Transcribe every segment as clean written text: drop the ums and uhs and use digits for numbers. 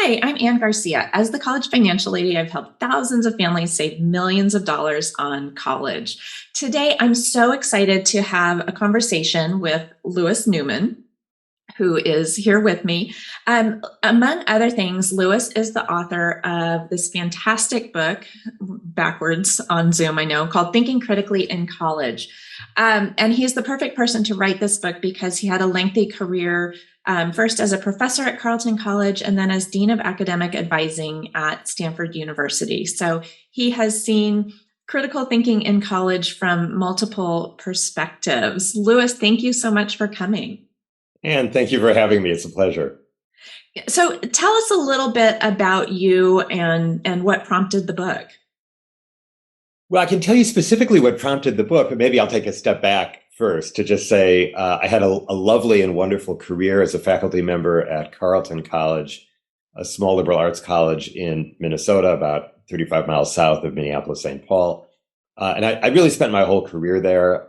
Hi, I'm Ann Garcia. As the college financial lady, I've helped thousands of families save millions of dollars on college. Today, I'm so excited to have a conversation with Louis Newman, who is here with me. Among other things, Louis is the author of this fantastic book, backwards on Zoom, I know, called Thinking Critically in College. And he's the perfect person to write this book because he had a lengthy career, first as a professor at Carleton College and then as Dean of Academic Advising at Stanford University. So he has seen critical thinking in college from multiple perspectives. Louis, thank you so much for coming. And thank you for having me. It's a pleasure. So tell us a little bit about you and what prompted the book. Well, I can tell you specifically what prompted the book, but maybe I'll take a step back first to just say I had a lovely and wonderful career as a faculty member at Carleton College, a small liberal arts college in Minnesota, about 35 miles south of Minneapolis, St. Paul. And I really spent my whole career there,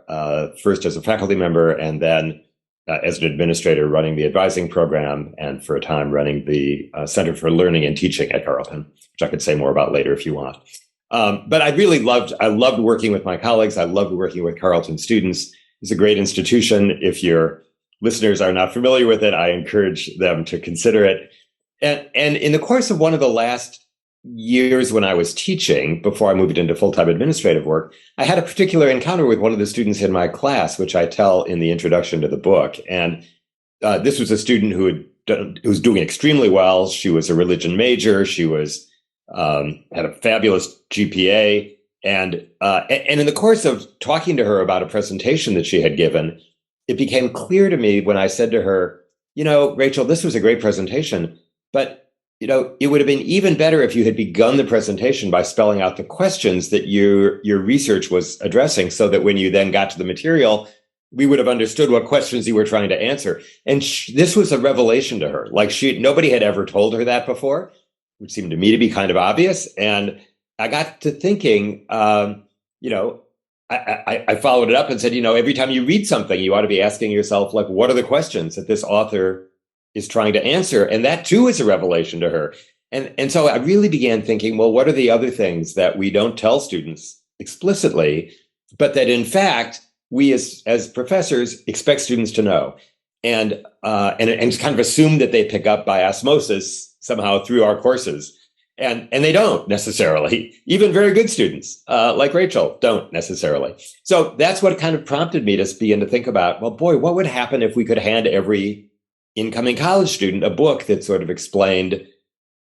first as a faculty member and then as an administrator running the advising program and for a time running the Center for Learning and Teaching at Carleton, which I could say more about later if you want. But I loved working with my colleagues. I loved working with Carleton students. It's a great institution. If your listeners are not familiar with it, I encourage them to consider it. And in the course of one of the last years when I was teaching, before I moved into full-time administrative work, I had a particular encounter with one of the students in my class, which I tell in the introduction to the book. And this was a student who was doing extremely well. She was a religion major. She was had a fabulous GPA. And in the course of talking to her about a presentation that she had given, it became clear to me when I said to her, Rachel, this was a great presentation, but it would have been even better if you had begun the presentation by spelling out the questions that your research was addressing so that when you then got to the material, we would have understood what questions you were trying to answer. And this was a revelation to her. Like nobody had ever told her that before, which seemed to me to be kind of obvious. And I got to thinking, I followed it up and said, every time you read something, you ought to be asking yourself, like, what are the questions that this author is trying to answer? And that too is a revelation to her. And so I really began thinking, well, what are the other things that we don't tell students explicitly, but that in fact, we as professors expect students to know and kind of assume that they pick up by osmosis somehow through our courses. And they don't necessarily. Even very good students like Rachel don't necessarily. So that's what kind of prompted me to begin to think about, well, boy, what would happen if we could hand every incoming college student a book that sort of explained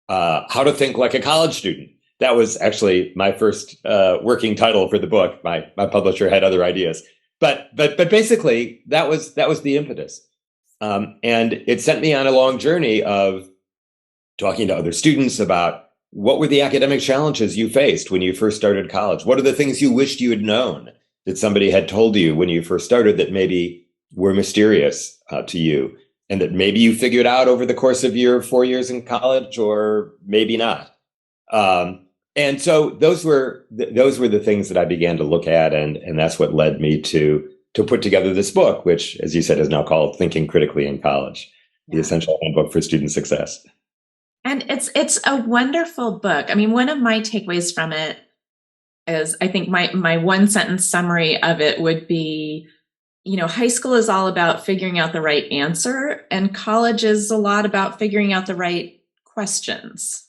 how to think like a college student. That was actually my first working title for the book. My publisher had other ideas, but basically that was the impetus, and it sent me on a long journey of talking to other students about what were the academic challenges you faced when you first started college. What are the things you wished you had known that somebody had told you when you first started that maybe were mysterious to you? And that maybe you figured out over the course of your 4 years in college, or maybe not. And so those were the things that I began to look at, and that's what led me to put together this book, which, as you said, is now called Thinking Critically in College: The Essential Handbook for Student Success. And it's a wonderful book. I mean, one of my takeaways from it is, I think my one sentence summary of it would be, high school is all about figuring out the right answer, and college is a lot about figuring out the right questions.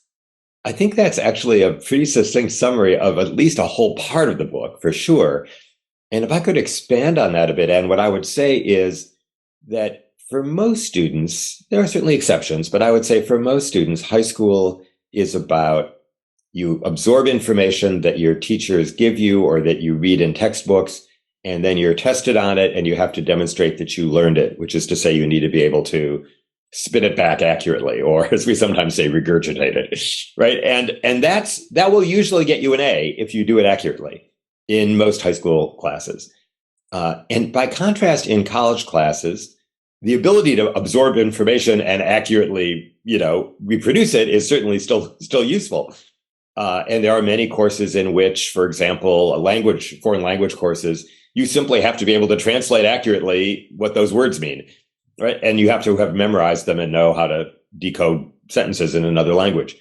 I think that's actually a pretty succinct summary of at least a whole part of the book, for sure. And if I could expand on that a bit, and what I would say is that for most students, there are certainly exceptions, but I would say for most students, high school is about you absorb information that your teachers give you or that you read in textbooks, and then you're tested on it and you have to demonstrate that you learned it, which is to say you need to be able to spit it back accurately, or as we sometimes say, regurgitate it, right? And that will usually get you an A if you do it accurately in most high school classes. And by contrast, in college classes, the ability to absorb information and accurately, reproduce it is certainly still useful. And there are many courses in which, for example, foreign language courses, you simply have to be able to translate accurately what those words mean, right? And you have to have memorized them and know how to decode sentences in another language.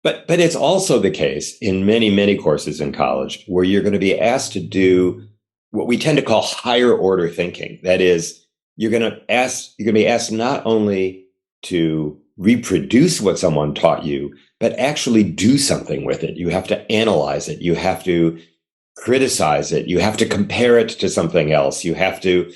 But it's also the case in many, many courses in college where you're going to be asked to do what we tend to call higher order thinking. That is, you're going to be asked not only to reproduce what someone taught you, but actually do something with it. You have to analyze it. You have to criticize it. You have to compare it to something else. You have to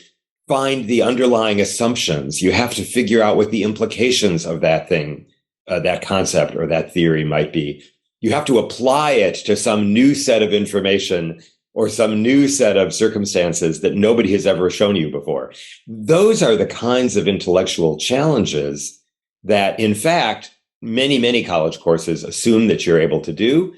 find the underlying assumptions. You have to figure out what the implications of that thing, that concept or that theory might be. You have to apply it to some new set of information or some new set of circumstances that nobody has ever shown you before. Those are the kinds of intellectual challenges that, in fact, many, many college courses assume that you're able to do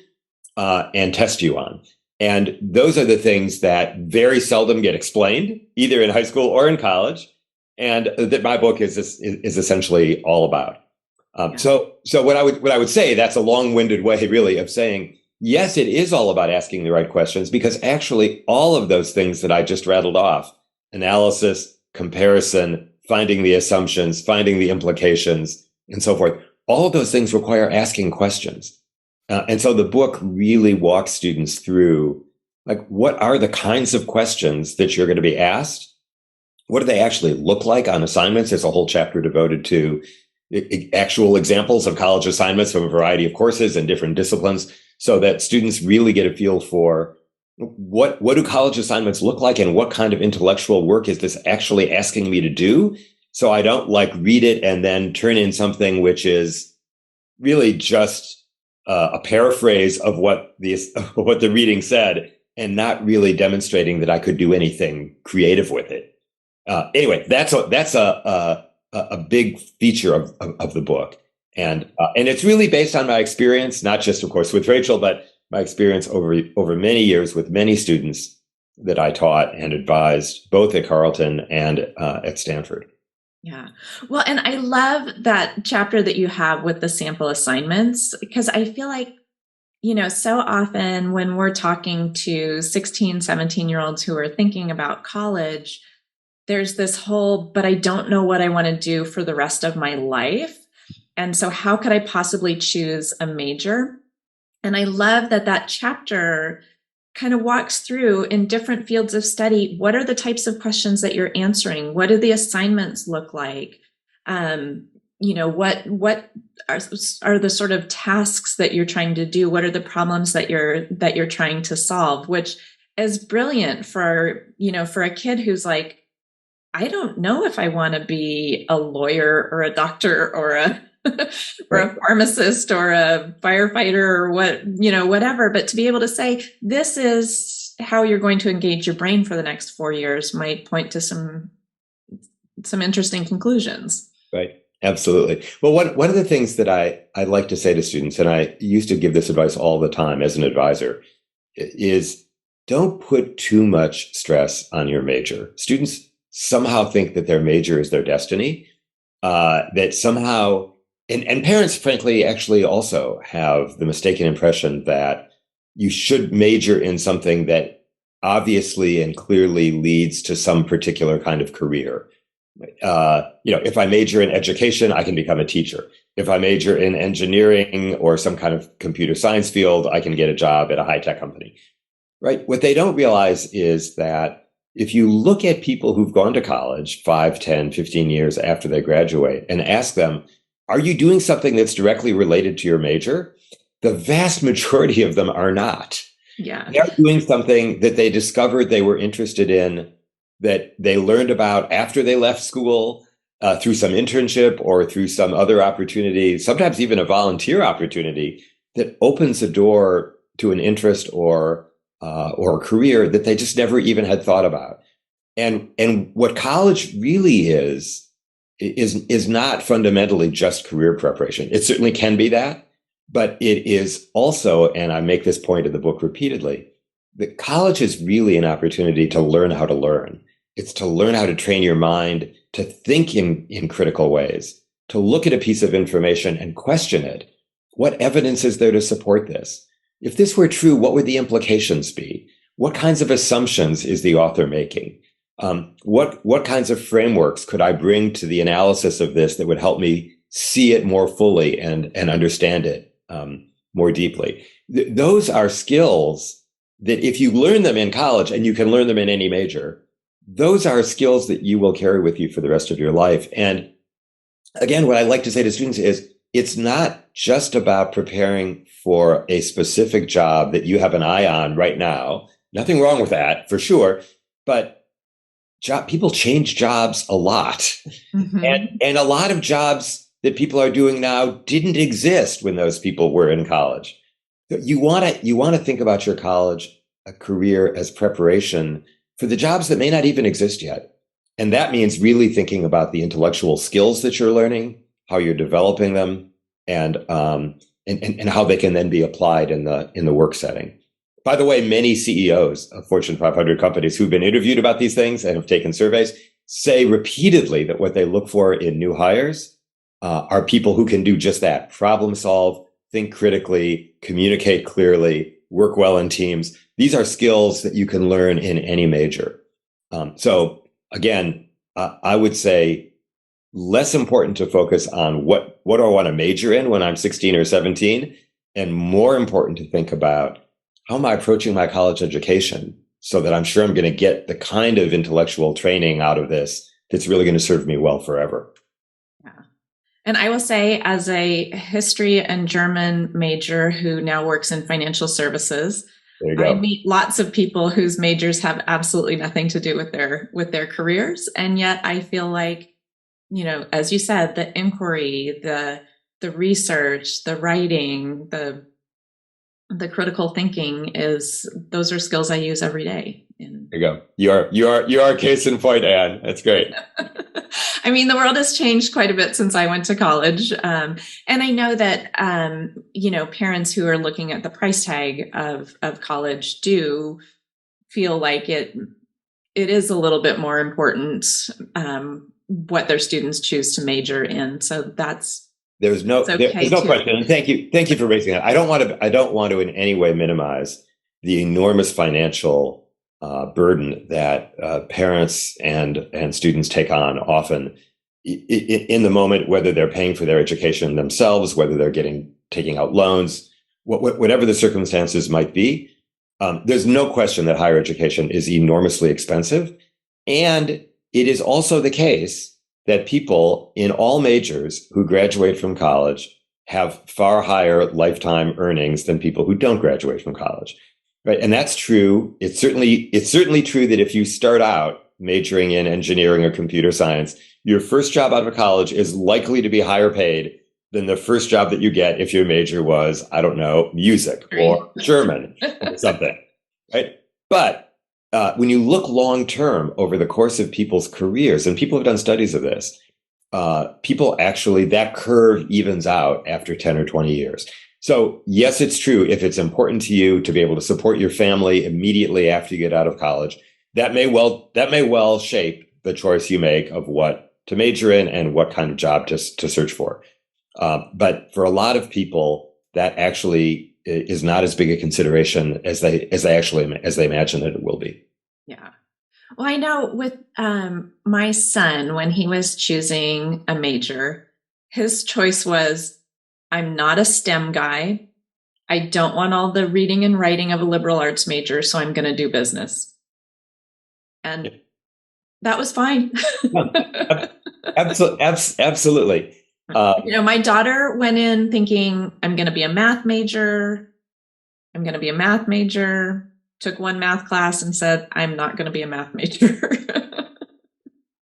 and test you on. And those are the things that very seldom get explained, either in high school or in college, and that my book is essentially all about. So what I would say, that's a long-winded way, really, of saying, yes, it is all about asking the right questions, because actually all of those things that I just rattled off, analysis, comparison, finding the assumptions, finding the implications, and so forth, all of those things require asking questions. And so the book really walks students through, like, what are the kinds of questions that you're going to be asked? What do they actually look like on assignments? There's a whole chapter devoted to actual examples of college assignments from a variety of courses and different disciplines, so that students really get a feel for what do college assignments look like and what kind of intellectual work is this actually asking me to do? So I don't read it and then turn in something which is really just a paraphrase of what the reading said, and not really demonstrating that I could do anything creative with it. Anyway, that's a big feature of the book, and it's really based on my experience, not just, of course, with Rachel, but my experience over many years with many students that I taught and advised, both at Carleton and at Stanford. Yeah. Well, and I love that chapter that you have with the sample assignments, because I feel like, so often when we're talking to 16, 17-year-olds who are thinking about college, there's this whole, but I don't know what I want to do for the rest of my life. And so how could I possibly choose a major? And I love that chapter kind of walks through, in different fields of study, what are the types of questions that you're answering? What do the assignments look like? What are the sort of tasks that you're trying to do? What are the problems that you're trying to solve? Which is brilliant for a kid who's like, I don't know if I want to be a lawyer or a doctor or a or a pharmacist or a firefighter or whatever. But to be able to say, this is how you're going to engage your brain for the next 4 years might point to some interesting conclusions. Right. Absolutely. Well, one of the things that I like to say to students, and I used to give this advice all the time as an advisor, is don't put too much stress on your major. Students somehow think that their major is their destiny, that somehow, and parents, frankly, actually also have the mistaken impression that you should major in something that obviously and clearly leads to some particular kind of career. If I major in education, I can become a teacher. If I major in engineering or some kind of computer science field, I can get a job at a high-tech company. Right? What they don't realize is that if you look at people who've gone to college 5, 10, 15 years after they graduate and ask them, are you doing something that's directly related to your major? The vast majority of them are not. Yeah. They're doing something that they discovered they were interested in, that they learned about after they left school, through some internship or through some other opportunity, sometimes even a volunteer opportunity that opens a door to an interest or a career that they just never even had thought about. And what college really is not fundamentally just career preparation. It certainly can be that, but it is also, and I make this point in the book repeatedly, that college is really an opportunity to learn how to learn. It's to learn how to train your mind to think in critical ways, to look at a piece of information and question it. What evidence is there to support this? If this were true, what would the implications be? What kinds of assumptions is the author making? What kinds of frameworks could I bring to the analysis of this that would help me see it more fully and understand it more deeply. Those are skills that if you learn them in college, and you can learn them in any major, those are skills that you will carry with you for the rest of your life. And again, what I like to say to students is it's not just about preparing for a specific job that you have an eye on right now. Nothing wrong with that, for sure. But people change jobs a lot. Mm-hmm. And a lot of jobs that people are doing now didn't exist when those people were in college. You want to think about your college career as preparation for the jobs that may not even exist yet. And that means really thinking about the intellectual skills that you're learning, how you're developing them, and how they can then be applied in the work setting. By the way, many CEOs of Fortune 500 companies who've been interviewed about these things and have taken surveys say repeatedly that what they look for in new hires are people who can do just that: problem solve, think critically, communicate clearly, work well in teams. These are skills that you can learn in any major. So again, I would say less important to focus on what do I want to major in when I'm 16 or 17, and more important to think about how am I approaching my college education so that I'm sure I'm going to get the kind of intellectual training out of this that's really going to serve me well forever. Yeah. And I will say, as a history and German major who now works in financial services, There you go. I meet lots of people whose majors have absolutely nothing to do with their careers. And yet I feel like, as you said, the inquiry, the research, the writing, the critical thinking, those are skills I use every day. There you go. You are a case in point, Anne. That's great. I mean, the world has changed quite a bit since I went to college. And I know that, parents who are looking at the price tag of college do feel like it is a little bit more important what their students choose to major in. So there's no question. And thank you for raising that. I don't want to in any way minimize the enormous financial burden that parents and students take on often in the moment, whether they're paying for their education themselves, whether they're taking out loans, whatever the circumstances might be. There's no question that higher education is enormously expensive. And it is also the case that people in all majors who graduate from college have far higher lifetime earnings than people who don't graduate from college. Right. And that's true. It's certainly true that if you start out majoring in engineering or computer science, your first job out of college is likely to be higher paid than the first job that you get if your major was, I don't know, music or German or something. Right. But when you look long term over the course of people's careers, and people have done studies of this, people actually, that curve evens out after 10 or 20 years. So yes, it's true. If it's important to you to be able to support your family immediately after you get out of college, that may well shape the choice you make of what to major in and what kind of job to search for. But for a lot of people, that actually is not as big a consideration as they imagine that it will be. Yeah. Well, I know with my son, when he was choosing a major, his choice was, I'm not a STEM guy. I don't want all the reading and writing of a liberal arts major, so I'm going to do business. And that was fine. Absolutely. My daughter went in thinking, I'm going to be a math major. Took one math class and said, I'm not going to be a math major.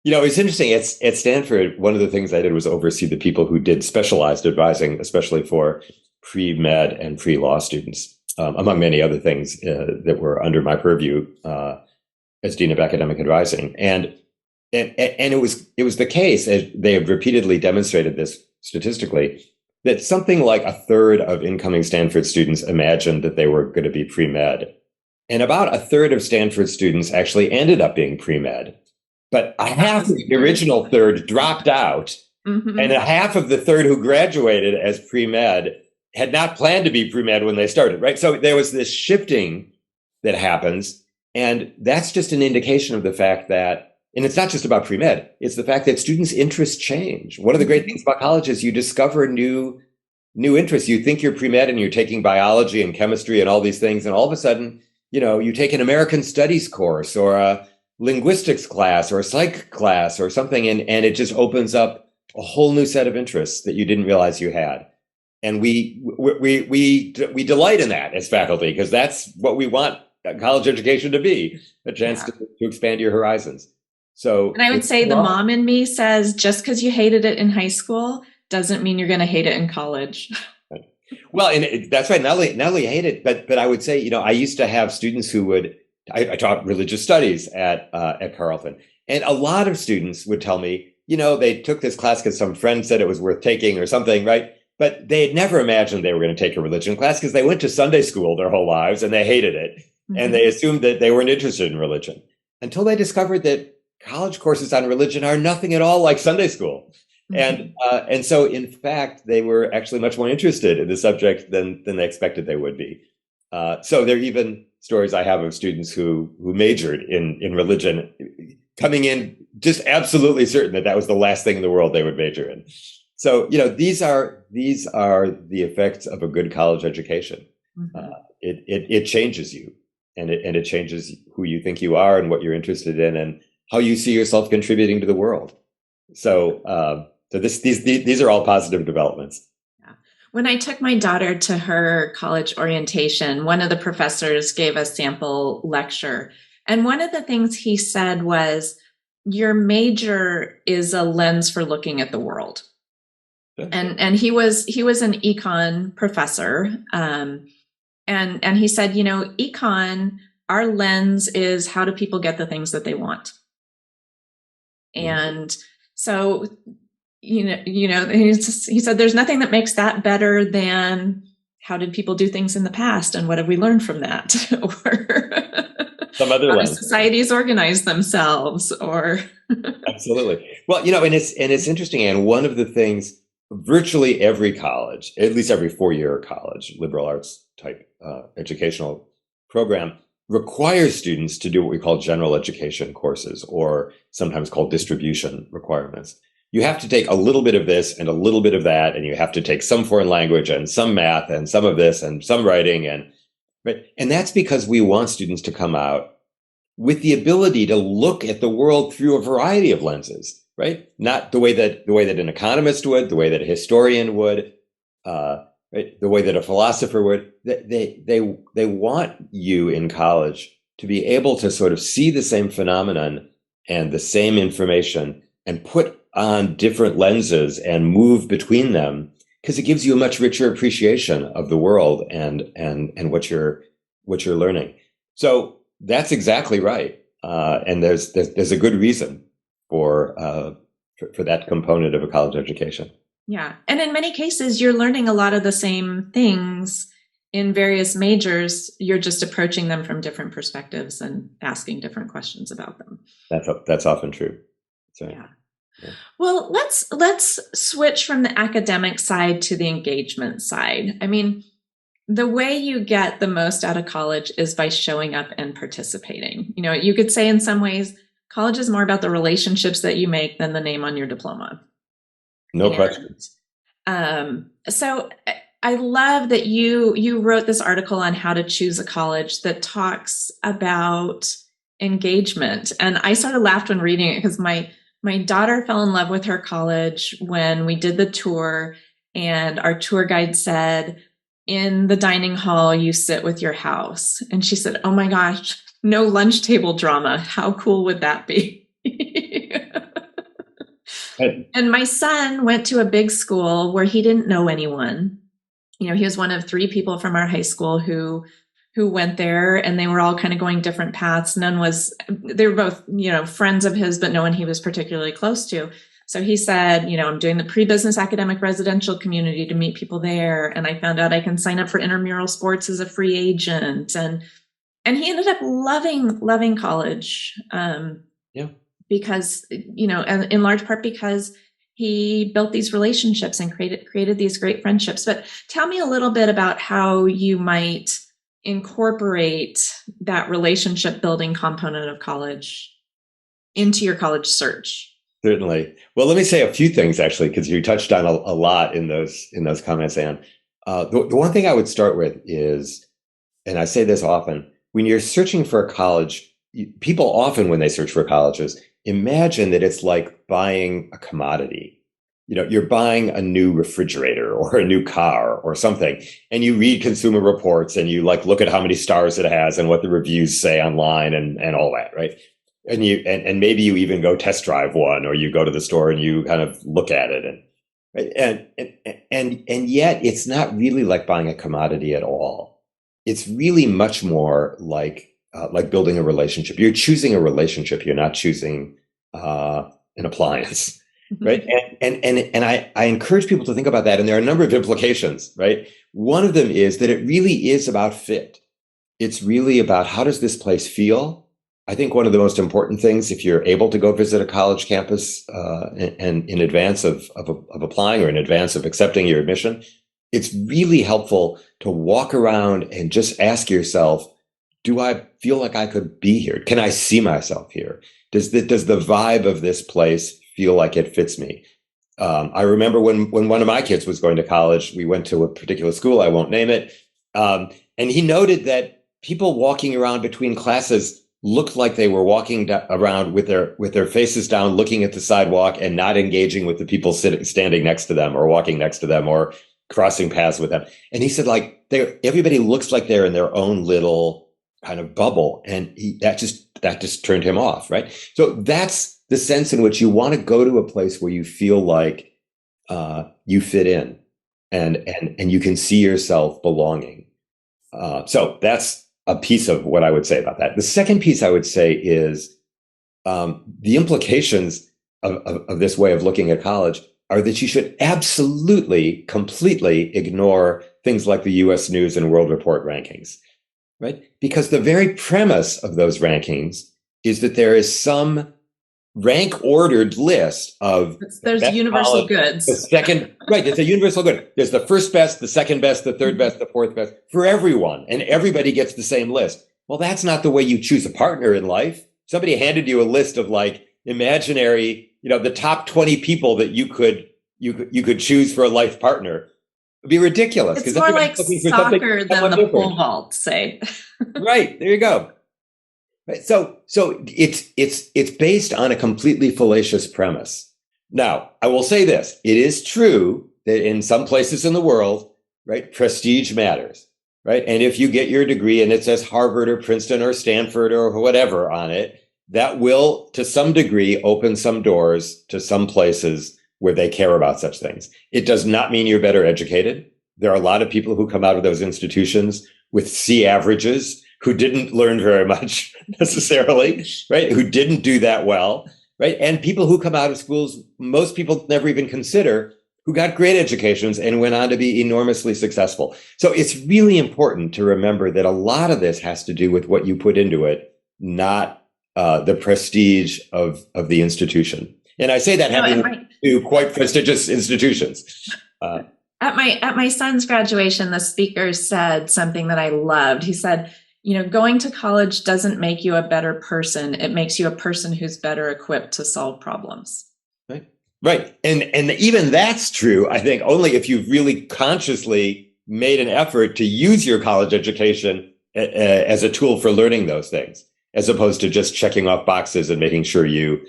It's interesting. At Stanford, one of the things I did was oversee the people who did specialized advising, especially for pre-med and pre-law students, among many other things that were under my purview as Dean of Academic Advising. And it was the case, as they have repeatedly demonstrated this statistically, that something like a third of incoming Stanford students imagined that they were going to be pre-med. And about a third of Stanford students actually ended up being pre-med. But a half of the original third dropped out, mm-hmm. and a half of the third who graduated as pre-med had not planned to be pre-med when they started, right? So there was this shifting that happens, and that's just an indication of the fact that And it's not just about pre-med, it's the fact that students' interests change. One of the great things about college is you discover new interests. You think you're pre-med and you're taking biology and chemistry and all these things, and all of a sudden, you take an American Studies course or a linguistics class or a psych class or something, and it just opens up a whole new set of interests that you didn't realize you had. And we delight in that as faculty, because that's what we want college education to be, a chance to expand your horizons. So, and I would say the mom in me says, just because you hated it in high school doesn't mean you're going to hate it in college. Well, and that's right. Not only hate it, but I would say, I used to have students who I taught religious studies at Carleton, and a lot of students would tell me, they took this class because some friend said it was worth taking or something, right? But they had never imagined they were going to take a religion class because they went to Sunday school their whole lives and they hated it. Mm-hmm. And they assumed that they weren't interested in religion until they discovered that college courses on religion are nothing at all like Sunday school. Mm-hmm. And so, in fact, they were actually much more interested in the subject than they expected they would be. So there are even stories I have of students who majored in religion, coming in just absolutely certain that was the last thing in the world they would major in. So, these are the effects of a good college education. Mm-hmm. It changes you, and it changes who you think you are and what you're interested in and how you see yourself contributing to the world. So, these are all positive developments. Yeah. When I took my daughter to her college orientation, one of the professors gave a sample lecture, and one of the things he said was, "Your major is a lens for looking at the world." And he was an econ professor, and he said, econ, our lens is how do people get the things that they want, and so he said there's nothing that makes that better than how did people do things in the past and what have we learned from that, or some other how lens. Societies organize themselves, or absolutely. Well, and it's interesting, and one of the things. Virtually every college, at least every four-year college, liberal arts type educational program, requires students to do what we call general education courses, or sometimes called distribution requirements. You have to take a little bit of this and a little bit of that, and you have to take some foreign language and some math and some of this and some writing, and that's because we want students to come out with the ability to look at the world through a variety of lenses. Right? Not the way that an economist would, the way that a historian would, right? The way that a philosopher would. They want you in college to be able to sort of see the same phenomenon and the same information and put on different lenses and move between them, because it gives you a much richer appreciation of the world and what you're learning. So that's exactly right. And there's a good reason for that component of a college education. Yeah. And in many cases, you're learning a lot of the same things in various majors. You're just approaching them from different perspectives and asking different questions about them. That's often true. So, yeah. Well, let's switch from the academic side to the engagement side. I mean, the way you get the most out of college is by showing up and participating. You could say in some ways, college is more about the relationships that you make than the name on your diploma. No question. So I love that you wrote this article on how to choose a college that talks about engagement. And I sort of laughed when reading it because my daughter fell in love with her college when we did the tour, and our tour guide said, in the dining hall, you sit with your house. And she said, "Oh my gosh, no lunch table drama. How cool would that be?" And my son went to a big school where he didn't know anyone. He was one of 3 people from our high school who went there, and they were all kind of going different paths. They were both, friends of his, but no one he was particularly close to. So he said, I'm doing the pre-business academic residential community to meet people there. And I found out I can sign up for intramural sports as a free agent. And he ended up loving college. Because, in large part because he built these relationships and created these great friendships. But tell me a little bit about how you might incorporate that relationship building component of college into your college search? Certainly. Well, let me say a few things actually, because you touched on a lot in those comments, Anne. The one thing I would start with is, and I say this often, when you're searching for a college, people often, when they search for colleges, imagine that it's like buying a commodity. You're buying a new refrigerator or a new car or something, and you read consumer reports and you like look at how many stars it has and what the reviews say online and all that, right? And maybe you even go test drive one, or you go to the store and you kind of look at it, and right? And yet it's not really like buying a commodity at all. It's really much more like building a relationship. You're choosing a relationship. You're not choosing an appliance, right? And I encourage people to think about that. And there are a number of implications, right? One of them is that it really is about fit. It's really about, how does this place feel? I think one of the most important things, if you're able to go visit a college campus and in advance of applying, or in advance of accepting your admission, it's really helpful to walk around and just ask yourself, do I feel like I could be here? Can I see myself here? Does the vibe of this place feel like it fits me? I remember when one of my kids was going to college, we went to a particular school, I won't name it, and he noted that people walking around between classes looked like they were walking around with their faces down, looking at the sidewalk and not engaging with the people standing next to them or walking next to them or crossing paths with them. And he said, like, everybody looks like they're in their own little kind of bubble, and that just turned him off, right? So that's the sense in which you want to go to a place where you feel like you fit in, and you can see yourself belonging. So that's a piece of what I would say about that. The second piece I would say is the implications of this way of looking at college are that you should absolutely, completely ignore things like the US News and World Report rankings, right? Because the very premise of those rankings is that there is some rank ordered list of there's universal goods. The second, right? It's a universal good. There's the first best, the second best, the third best, the fourth best for everyone, and everybody gets the same list. Well, that's not the way you choose a partner in life. Somebody handed you a list of like imaginary, the top 20 people that you could choose for a life partner. It'd be ridiculous. It's more like soccer than the pole vault, say. Right. There you go. Right. So it's based on a completely fallacious premise. Now, I will say this. It is true that in some places in the world, right, prestige matters, right? And if you get your degree and it says Harvard or Princeton or Stanford or whatever on it, that will, to some degree, open some doors to some places where they care about such things. It does not mean you're better educated. There are a lot of people who come out of those institutions with C averages who didn't learn very much necessarily, right? Who didn't do that well, right? And people who come out of schools, most people never even consider, who got great educations and went on to be enormously successful. So it's really important to remember that a lot of this has to do with what you put into it, not the prestige of the institution. And I say that having to quite prestigious institutions. At my son's graduation, the speaker said something that I loved. He said, going to college doesn't make you a better person. It makes you a person who's better equipped to solve problems. Right. And even that's true, I think, only if you've really consciously made an effort to use your college education as a tool for learning those things, as opposed to just checking off boxes and making sure you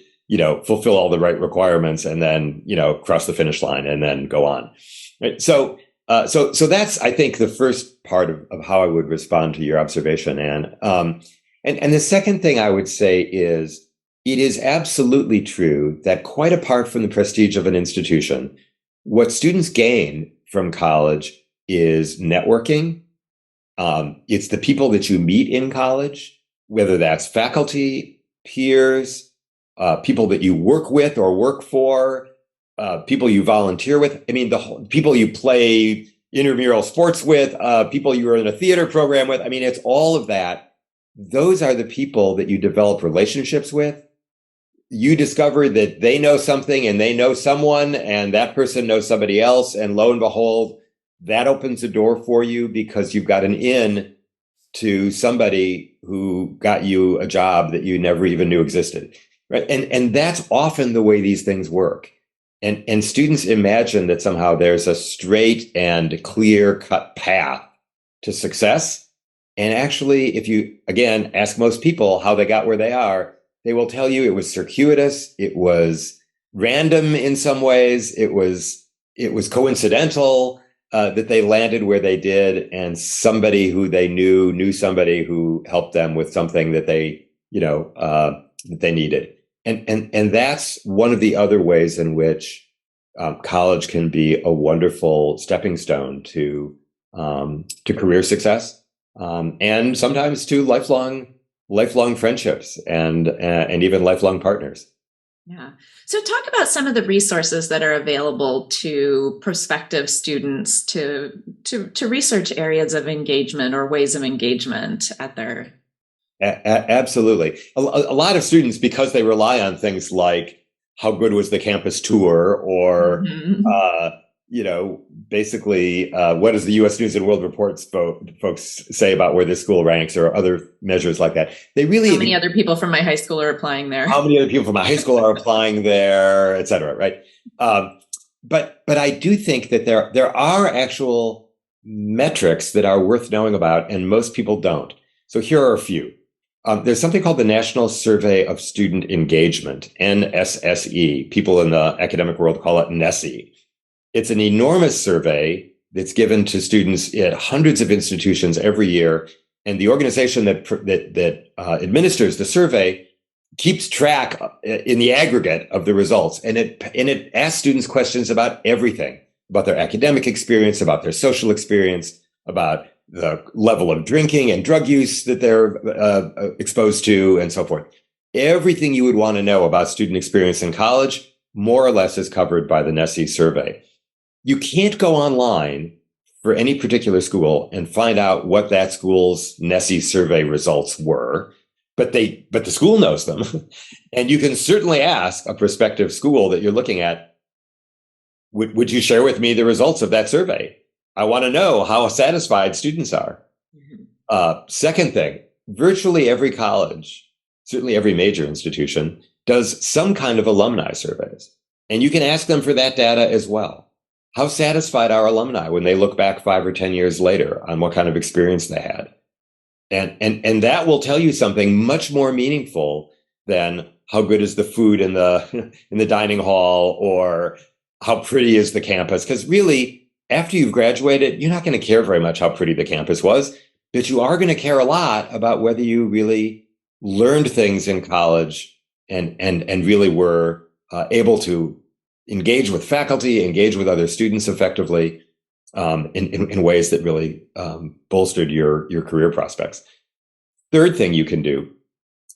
fulfill all the right requirements and then, cross the finish line and then go on. Right. So that's, I think, the first part of how I would respond to your observation, Anne. And the second thing I would say is, it is absolutely true that quite apart from the prestige of an institution, what students gain from college is networking. It's the people that you meet in college, whether that's faculty, peers, people that you work with or work for, people you volunteer with. I mean, people you play intramural sports with, people you are in a theater program with. I mean, it's all of that. Those are the people that you develop relationships with. You discover that they know something and they know someone, and that person knows somebody else. And lo and behold, that opens a door for you because you've got an in to somebody who got you a job that you never even knew existed. right? And that's often the way these things work. And students imagine that somehow there's a straight and clear cut path to success. And actually, if you, again, ask most people how they got where they are, they will tell you it was circuitous, it was random in some ways, it was coincidental that they landed where they did, and somebody who they knew somebody who helped them with something that they, that they needed. And that's one of the other ways in which college can be a wonderful stepping stone to career success, and sometimes to lifelong friendships and even lifelong partners. Yeah. So talk about some of the resources that are available to prospective students to research areas of engagement or ways of engagement at their. Absolutely. A lot of students, because they rely on things like how good was the campus tour, or, basically, what does the U.S. News and World Report folks say about where this school ranks, or other measures like that. How many other people from my high school are applying there? How many other people from my high school are applying there, et cetera, right? But I do think that there are actual metrics that are worth knowing about, and most people don't. So here are a few. There's something called the National Survey of Student Engagement, NSSE. People in the academic world call it NESE. It's an enormous survey that's given to students at hundreds of institutions every year. And the organization that administers the survey keeps track in the aggregate of the results. And it asks students questions about everything, about their academic experience, about their social experience, about the level of drinking and drug use that they're exposed to, and so forth. Everything you would want to know about student experience in college, more or less, is covered by the NESE survey. You can't go online for any particular school and find out what that school's NESE survey results were, but the school knows them. And you can certainly ask a prospective school that you're looking at, would you share with me the results of that survey? I want to know how satisfied students are. Second thing, virtually every college, certainly every major institution, does some kind of alumni surveys. And you can ask them for that data as well. How satisfied are alumni when they look back 5 or 10 years later on what kind of experience they had? And that will tell you something much more meaningful than how good is the food in the dining hall, or how pretty is the campus. Because really, after you've graduated, you're not going to care very much how pretty the campus was, but you are going to care a lot about whether you really learned things in college and really were able to engage with faculty, engage with other students effectively, in ways that really bolstered your career prospects. Third thing you can do,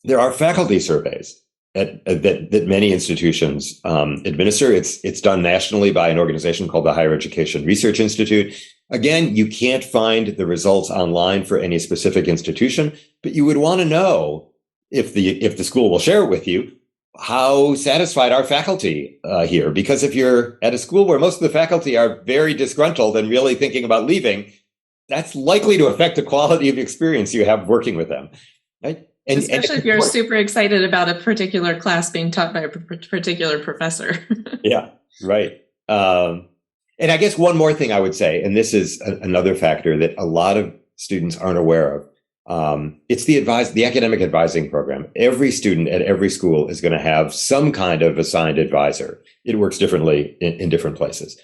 there are faculty surveys that many institutions administer. It's done nationally by an organization called the Higher Education Research Institute. Again, you can't find the results online for any specific institution, but you would want to know, if the school will share it with you, how satisfied are faculty here? Because if you're at a school where most of the faculty are very disgruntled and really thinking about leaving, that's likely to affect the quality of experience you have working with them, right? Especially if you're super excited about a particular class being taught by a particular professor. Yeah, right. And I guess one more thing I would say, and this is another factor that a lot of students aren't aware of, it's the academic advising program. Every student at every school is going to have some kind of assigned advisor. It works differently in different places.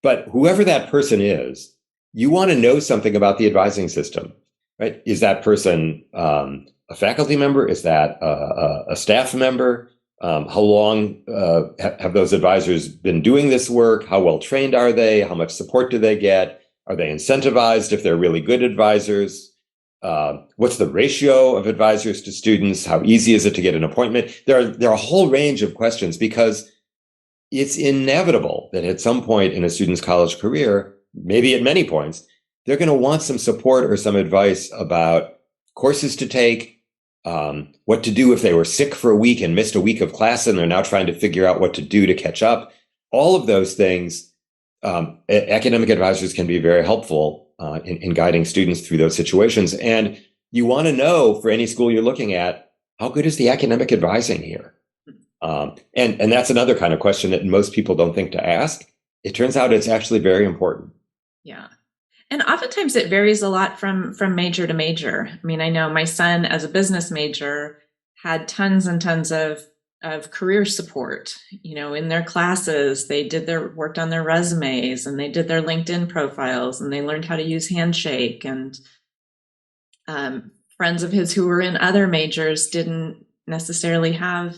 But whoever that person is, you want to know something about the advising system, right? Is that person a faculty member? Is that a staff member? How long have those advisors been doing this work? How well trained are they? How much support do they get? Are they incentivized if they're really good advisors? What's the ratio of advisors to students? How easy is it to get an appointment? There are a whole range of questions, because it's inevitable that at some point in a student's college career, maybe at many points, they're going to want some support or some advice about courses to take, what to do if they were sick for a week and missed a week of class and they're now trying to figure out what to do to catch up. All of those things, academic advisors can be very helpful in guiding students through those situations. And you want to know, for any school you're looking at, how good is the academic advising here? And that's another kind of question that most people don't think to ask. It turns out it's actually very important. Yeah. And oftentimes it varies a lot from major to major. I mean, I know my son as a business major had tons and tons of career support, in their classes. They worked on their resumes, and they did their LinkedIn profiles, and they learned how to use Handshake. And friends of his who were in other majors didn't necessarily have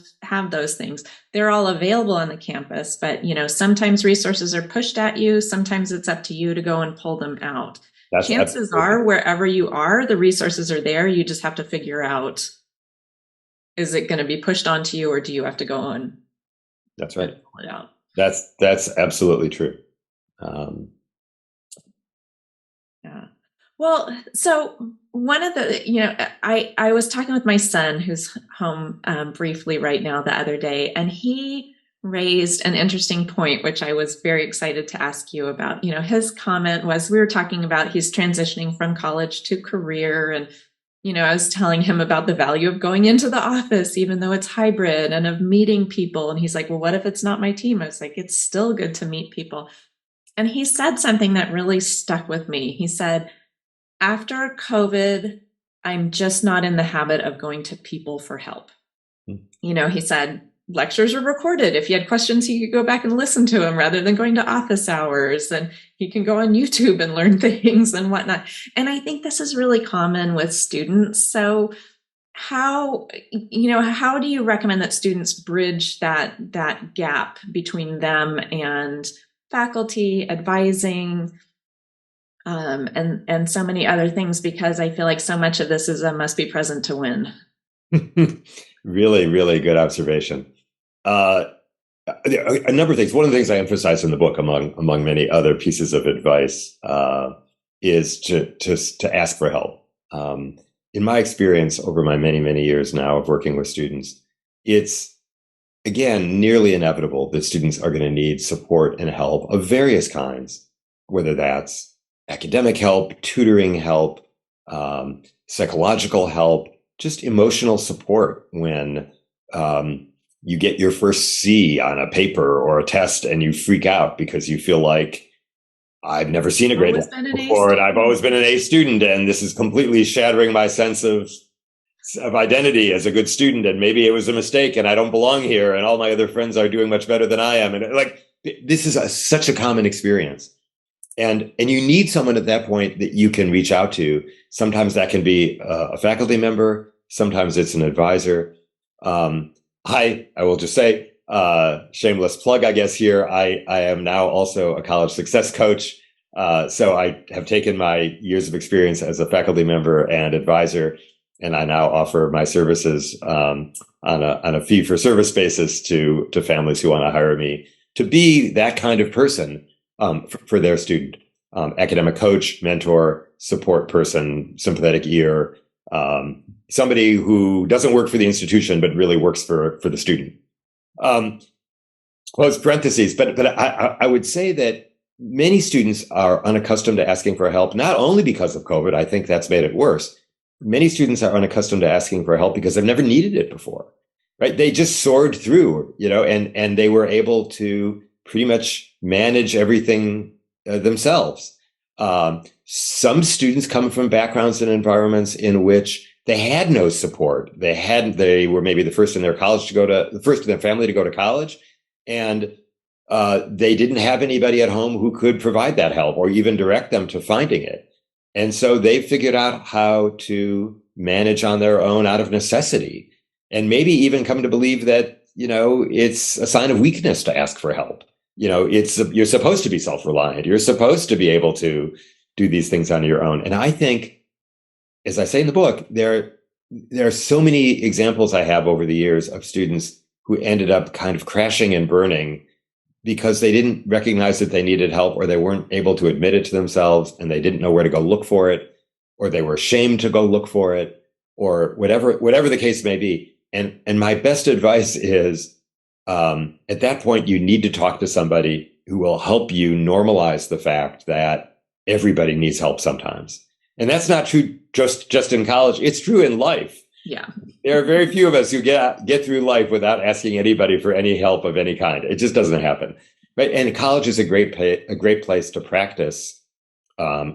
those things. They're all available on the campus, but sometimes resources are pushed at you. Sometimes it's up to you to go and pull them out. Chances are, wherever you are, the resources are there. You just have to figure out, is it going to be pushed onto you, or do you have to go and That's right. pull it out? That's absolutely true. Yeah. Well, so one of the, I was talking with my son who's home briefly right now the other day, and he raised an interesting point, which I was very excited to ask you about. His comment was, we were talking about he's transitioning from college to career. And, I was telling him about the value of going into the office, even though it's hybrid, and of meeting people. And he's like, well, what if it's not my team? I was like, it's still good to meet people. And he said something that really stuck with me. He said, after COVID, I'm just not in the habit of going to people for help. He said lectures are recorded. If he had questions, he could go back and listen to them rather than going to office hours. And he can go on YouTube and learn things and whatnot. And I think this is really common with students. So how do you recommend that students bridge that gap between them and faculty, advising, and so many other things? Because I feel like so much of this is a must be present to win. Really, really good observation. A number of things. One of the things I emphasize in the book, among many other pieces of advice, is to ask for help. In my experience over my many, many years now of working with students, it's, again, nearly inevitable that students are going to need support and help of various kinds, whether that's academic help, tutoring help, psychological help, just emotional support when you get your first C on a paper or a test and you freak out because you feel like, I've never seen a grade before, and I've always been an A student, and this is completely shattering my sense of identity as a good student, and maybe it was a mistake and I don't belong here, and all my other friends are doing much better than I am. And this is such a common experience. And you need someone at that point that you can reach out to. Sometimes that can be a faculty member. Sometimes it's an advisor. I will just say, shameless plug, I guess here, I am now also a college success coach. So I have taken my years of experience as a faculty member and advisor, and I now offer my services on a fee for service basis to families who want to hire me to be that kind of person for their student. Academic coach, mentor, support person, sympathetic ear, somebody who doesn't work for the institution, but really works for the student. Close parentheses, but I would say that many students are unaccustomed to asking for help, not only because of COVID. I think that's made it worse. Many students are unaccustomed to asking for help because they've never needed it before, right? They just soared through, and they were able to pretty much manage everything themselves. Some students come from backgrounds and environments in which they had no support. They were maybe the first in their family to go to college, and they didn't have anybody at home who could provide that help or even direct them to finding it. And so they figured out how to manage on their own out of necessity, and maybe even come to believe that, it's a sign of weakness to ask for help. You're supposed to be self-reliant. You're supposed to be able to do these things on your own. And I think, as I say in the book, there are so many examples I have over the years of students who ended up kind of crashing and burning because they didn't recognize that they needed help, or they weren't able to admit it to themselves, and they didn't know where to go look for it, or they were ashamed to go look for it, or whatever the case may be. And my best advice is, at that point, you need to talk to somebody who will help you normalize the fact that everybody needs help sometimes. And that's not true just in college. It's true in life. Yeah. There are very few of us who get through life without asking anybody for any help of any kind. It just doesn't happen, right? And college is a great place to practice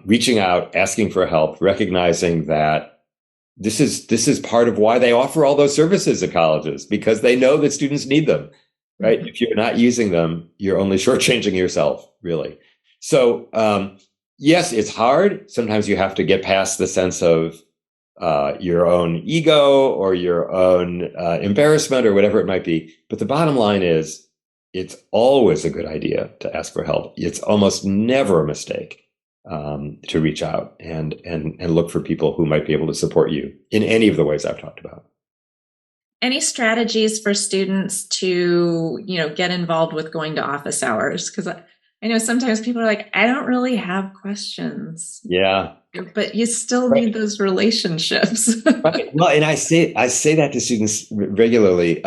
reaching out, asking for help, recognizing that this is part of why they offer all those services at colleges, because they know that students need them, right? Mhm. If you're not using them, you're only shortchanging yourself, really. So yes, it's hard. Sometimes you have to get past the sense of your own ego or your own embarrassment or whatever it might be. But the bottom line is, it's always a good idea to ask for help. It's almost never a mistake to reach out and look for people who might be able to support you in any of the ways I've talked about. Any strategies for students to, get involved with going to office hours? Because I know sometimes people are like, I don't really have questions. Yeah. But you still Right. need those relationships. Right. Well, and I say that to students regularly.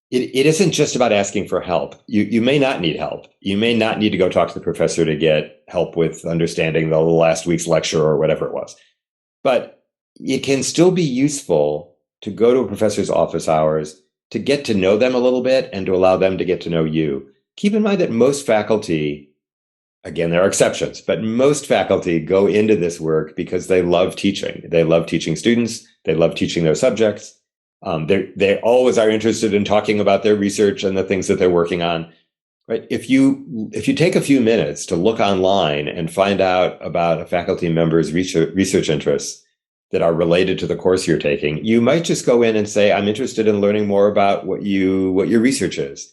It isn't just about asking for help. You may not need help. You may not need to go talk to the professor to get help with understanding the last week's lecture or whatever it was. But it can still be useful to go to a professor's office hours to get to know them a little bit and to allow them to get to know you. Keep in mind that most faculty, again, there are exceptions, but most faculty go into this work because they love teaching. They love teaching students. They love teaching their subjects. They always are interested in talking about their research and the things that they're working on. Right? If you take a few minutes to look online and find out about a faculty member's research interests that are related to the course you're taking, you might just go in and say, I'm interested in learning more about what your research is.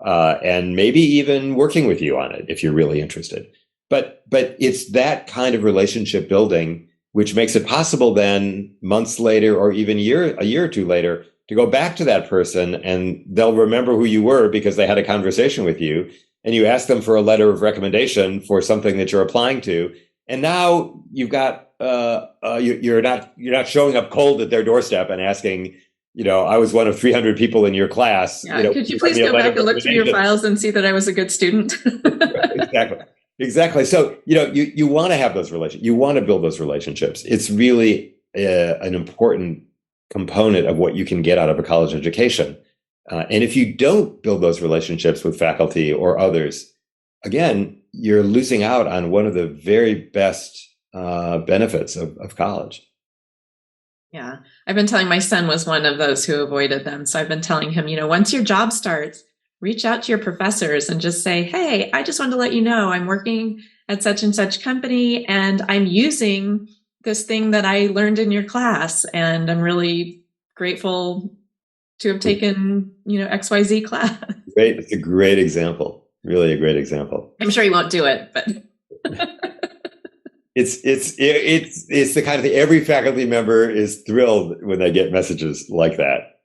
And maybe even working with you on it if you're really interested. But it's that kind of relationship building which makes it possible then months later or even a year or two later to go back to that person and they'll remember who you were because they had a conversation with you and you ask them for a letter of recommendation for something that you're applying to. And now you've got you're not showing up cold at their doorstep and asking, I was one of 300 people in your class. Yeah. Could you please go back and look through your files and see that I was a good student? Exactly. So, you want to have those relationships. You want to build those relationships. It's really an important component of what you can get out of a college education. And if you don't build those relationships with faculty or others, again, you're losing out on one of the very best benefits of college. Yeah. I've been telling my son was one of those who avoided them. So I've been telling him, once your job starts, reach out to your professors and just say, hey, I just wanted to let you know I'm working at such and such company and I'm using this thing that I learned in your class. And I'm really grateful to have taken, XYZ class. Great. It's a great example. Really a great example. I'm sure he won't do it, but it's the kind of thing every faculty member is thrilled when they get messages like that.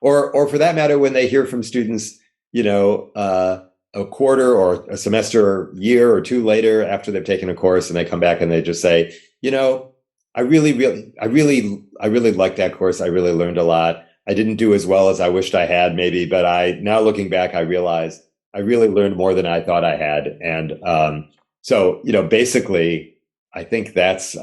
Or for that matter, when they hear from students, a quarter or a semester or year or two later after they've taken a course and they come back and they just say, I really liked that course. I really learned a lot. I didn't do as well as I wished I had maybe, but now looking back, I realized I really learned more than I thought I had. And so, basically, I think that's,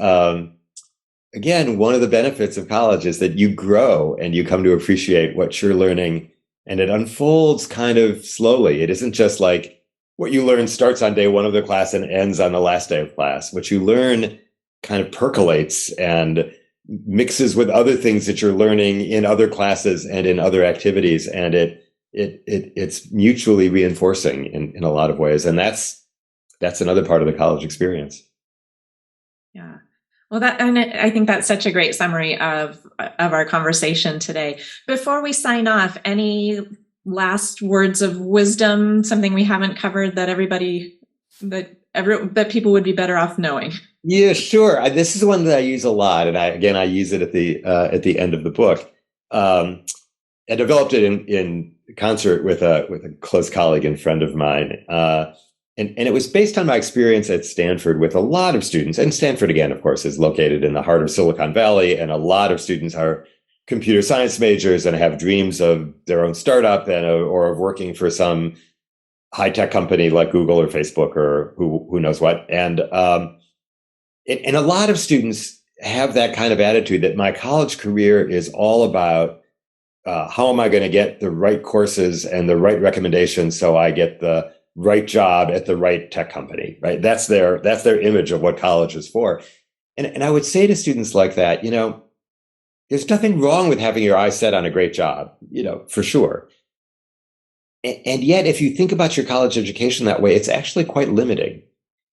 again, one of the benefits of college is that you grow and you come to appreciate what you're learning and it unfolds kind of slowly. It isn't just like what you learn starts on day one of the class and ends on the last day of class. What you learn kind of percolates and mixes with other things that you're learning in other classes and in other activities. And it's mutually reinforcing in a lot of ways. And that's another part of the college experience. Yeah. Well, and I think that's such a great summary of our conversation today. Before we sign off, any last words of wisdom, something we haven't covered that people would be better off knowing? Yeah, sure. This is one that I use a lot, and I use it at the end of the book. I developed it in concert with a close colleague and friend of mine. And it was based on my experience at Stanford with a lot of students. And Stanford, again, of course, is located in the heart of Silicon Valley. And a lot of students are computer science majors and have dreams of their own startup or of working for some high-tech company like Google or Facebook or who knows what. And a lot of students have that kind of attitude that my college career is all about how am I going to get the right courses and the right recommendations so I get the right job at the right tech company, right? That's their image of what college is for. And I would say to students like that, there's nothing wrong with having your eyes set on a great job, for sure. And yet, if you think about your college education that way, it's actually quite limiting.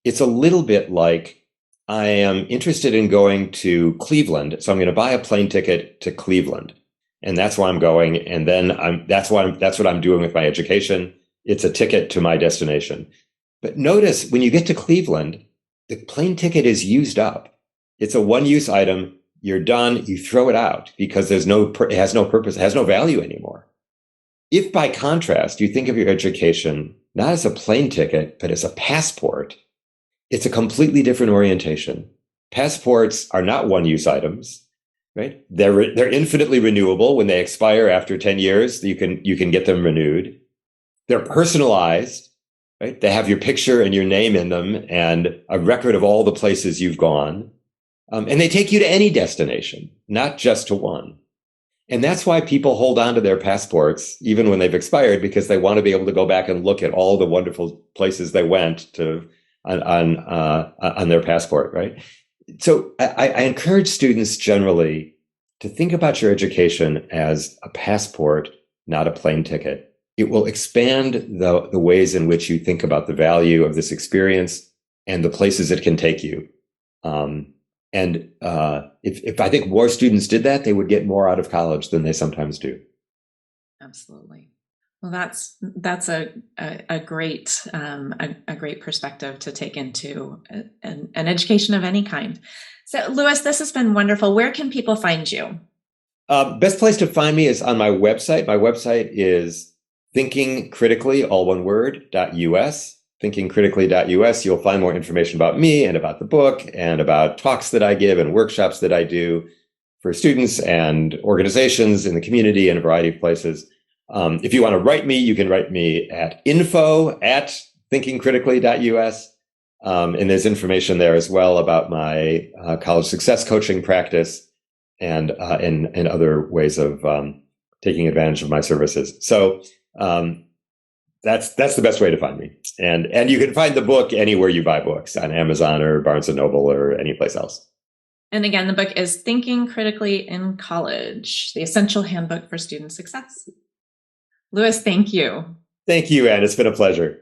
It's a little bit like I am interested in going to Cleveland, so I'm going to buy a plane ticket to Cleveland, and that's where I'm going. And then that's what I'm doing with my education. It's a ticket to my destination. But notice when you get to Cleveland, the plane ticket is used up. It's a one-use item. You're done. You throw it out because it has no purpose. It has no value anymore. If by contrast, you think of your education not as a plane ticket, but as a passport, it's a completely different orientation. Passports are not one-use items, right? They're infinitely renewable. When they expire after 10 years, you can get them renewed. They're personalized, right? They have your picture and your name in them and a record of all the places you've gone. And they take you to any destination, not just to one. And that's why people hold on to their passports, even when they've expired, because they want to be able to go back and look at all the wonderful places they went to on their passport, right? So I encourage students generally to think about your education as a passport, not a plane ticket. It will expand the ways in which you think about the value of this experience and the places it can take you. If I think more students did that, they would get more out of college than they sometimes do. Absolutely. Well, that's a great perspective to take into an education of any kind. So, Louis, this has been wonderful. Where can people find you? Best place to find me is on my website. My website is thinkingcritically, all one word, .us. thinkingcritically.us. You'll find more information about me and about the book and about talks that I give and workshops that I do for students and organizations in the community in a variety of places. If you want to write me, you can write me at info@thinkingcritically.us. And there's information there as well about my college success coaching practice and other ways of taking advantage of my services. So that's the best way to find me. And you can find the book anywhere you buy books, on Amazon or Barnes and Noble or any place else. And again, the book is Thinking Critically in College, the Essential Handbook for Student Success. Louis, thank you. Thank you, Anne. It's been a pleasure.